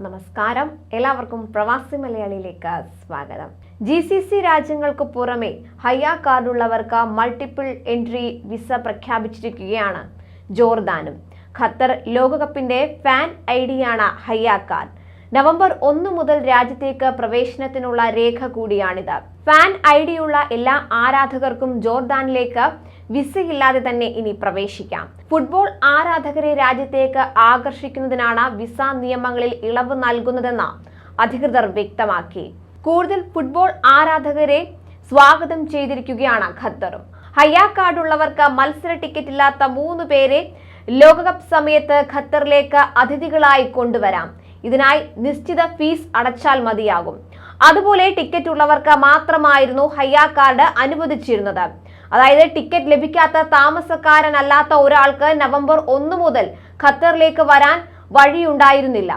നമസ്കാരം, എല്ലാവർക്കും പ്രവാസി മലയാളിയിലേക്ക് സ്വാഗതം. GCC രാജ്യങ്ങൾക്ക് പുറമെ ഹയ്യ കാർഡുള്ളവർക്ക് മൾട്ടിപ്പിൾ എൻട്രി വിസ പ്രഖ്യാപിച്ചിരിക്കുകയാണ് ജോർദാനും. ഖത്തർ ലോകകപ്പിന്റെ ഫാൻ ഐഡിയാണ് ഹയ്യ കാർഡ്. നവംബർ 1 മുതൽ രാജ്യത്തേക്ക് പ്രവേശനത്തിനുള്ള രേഖ കൂടിയാണിത്. ഫാൻ ഐഡിയുള്ള എല്ലാ ആരാധകർക്കും ജോർദാനിലേക്ക് വിസയില്ലാതെ തന്നെ ഇനി പ്രവേശിക്കാം. ഫുട്ബോൾ ആരാധകരെ രാജ്യത്തേക്ക് ആകർഷിക്കുന്നതിനാണ് വിസ നിയമങ്ങളിൽ ഇളവ് നൽകുന്നതെന്ന് അധികൃതർ വ്യക്തമാക്കി. കൂടുതൽ ഫുട്ബോൾ ആരാധകരെ സ്വാഗതം ചെയ്തിരിക്കുകയാണ് ഖത്തറും. ഹയ്യ കാർഡുള്ളവർക്ക് മത്സര ടിക്കറ്റ് ഇല്ലാത്ത 3 പേരെ ലോകകപ്പ് സമയത്ത് ഖത്തറിലേക്ക് അതിഥികളായി കൊണ്ടുവരാം. ഇതിനായി നിശ്ചിത ഫീസ് അടച്ചാൽ മതിയാകും. അതുപോലെ ടിക്കറ്റ് ഉള്ളവർക്ക് മാത്രമായിരുന്നു ഹയ്യ കാർഡ് അനുവദിച്ചിരുന്നത്. അതായത് ടിക്കറ്റ് ലഭിക്കാത്ത താമസക്കാരനല്ലാത്ത ഒരാൾക്ക് നവംബർ 1 മുതൽ ഖത്തറിലേക്ക് വരാൻ വഴിയുണ്ടായിരുന്നില്ല.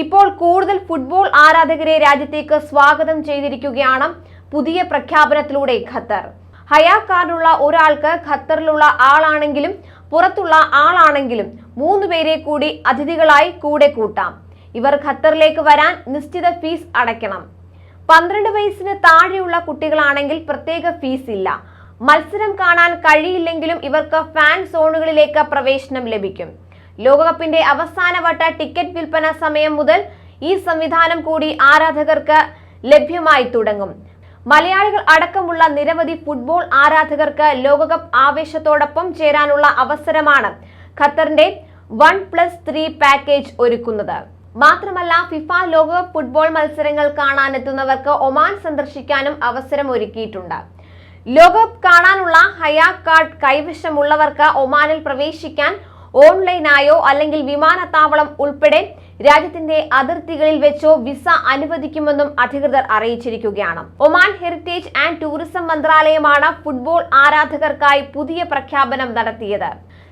ഇപ്പോൾ കൂടുതൽ ഫുട്ബോൾ ആരാധകരെ രാജ്യത്തേക്ക് സ്വാഗതം ചെയ്തിരിക്കുകയാണ് പുതിയ പ്രഖ്യാപനത്തിലൂടെ ഖത്തർ. ഹയ്യ കാർഡുള്ള ഒരാൾക്ക് ഖത്തറിലുള്ള ആളാണെങ്കിലും പുറത്തുള്ള ആളാണെങ്കിലും 3 പേരെ കൂടി അതിഥികളായി കൂടെ കൂട്ടാം. ഇവർ ഖത്തറിലേക്ക് വരാൻ നിശ്ചിത ഫീസ് അടയ്ക്കണം. 12 വയസ്സിന് താഴെയുള്ള കുട്ടികളാണെങ്കിൽ പ്രത്യേക ഫീസ് ഇല്ല. മത്സരം കാണാൻ കഴിയില്ലെങ്കിലും ഇവർക്ക് ഫാൻ സോണുകളിലേക്ക് പ്രവേശനം ലഭിക്കും. ലോകകപ്പിന്റെ അവസാനവട്ട ടിക്കറ്റ് വിൽപ്പന സമയം മുതൽ ഈ സംവിധാനം കൂടി ആരാധകർക്ക് ലഭ്യമായി തുടങ്ങും. മലയാളികൾ അടക്കമുള്ള നിരവധി ഫുട്ബോൾ ആരാധകർക്ക് ലോകകപ്പ് ആവേശത്തോടൊപ്പം ചേരാനുള്ള അവസരമാണ് ഖത്തറിന്റെ 1+3 പാക്കേജ് ഒരുക്കുന്നത്. മാത്രമല്ല, ഫിഫ ലോകകപ്പ് ഫുട്ബോൾ മത്സരങ്ങൾ കാണാനെത്തുന്നവർക്ക് ഒമാൻ സന്ദർശിക്കാനും അവസരം ഒരുക്കിയിട്ടുണ്ട്. ലോകകപ്പ് കാണാനുള്ള ഹയ്യ കാർഡ് കൈവശമുള്ളവർക്ക് ഒമാനിൽ പ്രവേശിക്കാൻ ഓൺലൈനായോ അല്ലെങ്കിൽ വിമാനത്താവളം ഉൾപ്പെടെ രാജ്യത്തിന്റെ അതിർത്തികളിൽ വെച്ചോ വിസ അനുവദിക്കുമെന്നും അധികൃതർ അറിയിച്ചിരിക്കുകയാണ്. ഒമാൻ ഹെറിറ്റേജ് ആൻഡ് ടൂറിസം മന്ത്രാലയമാണ് ഫുട്ബോൾ ആരാധകർക്കായി പുതിയ പ്രഖ്യാപനം നടത്തിയത്.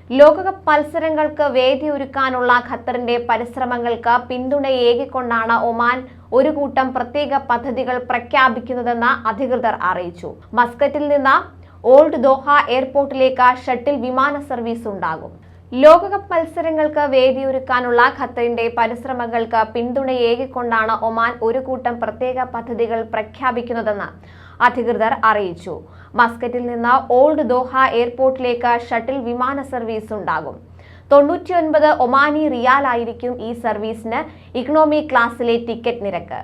ലോകകപ്പ് മത്സരങ്ങൾക്ക് വേദിയൊരുക്കാനുള്ള ഖത്തറിന്റെ പരിശ്രമങ്ങൾക്ക് പിന്തുണയേകിക്കൊണ്ടാണ് ഒമാൻ ഒരു കൂട്ടം പ്രത്യേക പദ്ധതികൾ പ്രഖ്യാപിക്കുന്നതെന്ന് അധികൃതർ അറിയിച്ചു. മസ്കറ്റിൽ നിന്ന് ഓൾഡ് ദോഹ എയർപോർട്ടിലേക്ക് ഷട്ടിൽ വിമാന സർവീസ് ഉണ്ടാകും. ലോകകപ്പ് മത്സരങ്ങൾക്ക് വേദിയൊരുക്കാനുള്ള ഖത്തറിന്റെ പരിശ്രമങ്ങൾക്ക് പിന്തുണയേകിക്കൊണ്ടാണ് ഒമാൻ ഒരു കൂട്ടം പ്രത്യേക പദ്ധതികൾ പ്രഖ്യാപിക്കുന്നതെന്ന് അധികൃതർ അറിയിച്ചു. മസ്കറ്റിൽ നിന്ന് ഓൾഡ് ദോഹ എയർപോർട്ടിലേക്ക് ഷട്ടിൽ വിമാന സർവീസ് ഉണ്ടാകും. 99 ഒമാനി റിയാൽ ആയിരിക്കും ഈ സർവീസിന് ഇക്കണോമി ക്ലാസ്സിലെ ടിക്കറ്റ് നിരക്ക്.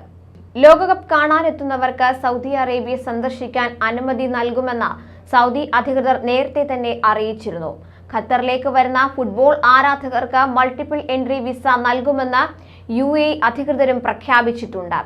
ലോകകപ്പ് കാണാനെത്തുന്നവർക്ക് സൗദി അറേബ്യ സന്ദർശിക്കാൻ അനുമതി നൽകുമെന്ന് സൗദി അധികൃതർ നേരത്തെ തന്നെ അറിയിച്ചിരുന്നു. ഖത്തറിലേക്ക് വരുന്ന ഫുട്ബോൾ ആരാധകർക്ക് മൾട്ടിപ്പിൾ എൻട്രി വിസ നൽകുമെന്ന് UAE അധികൃതരും പ്രഖ്യാപിച്ചിട്ടുണ്ട്.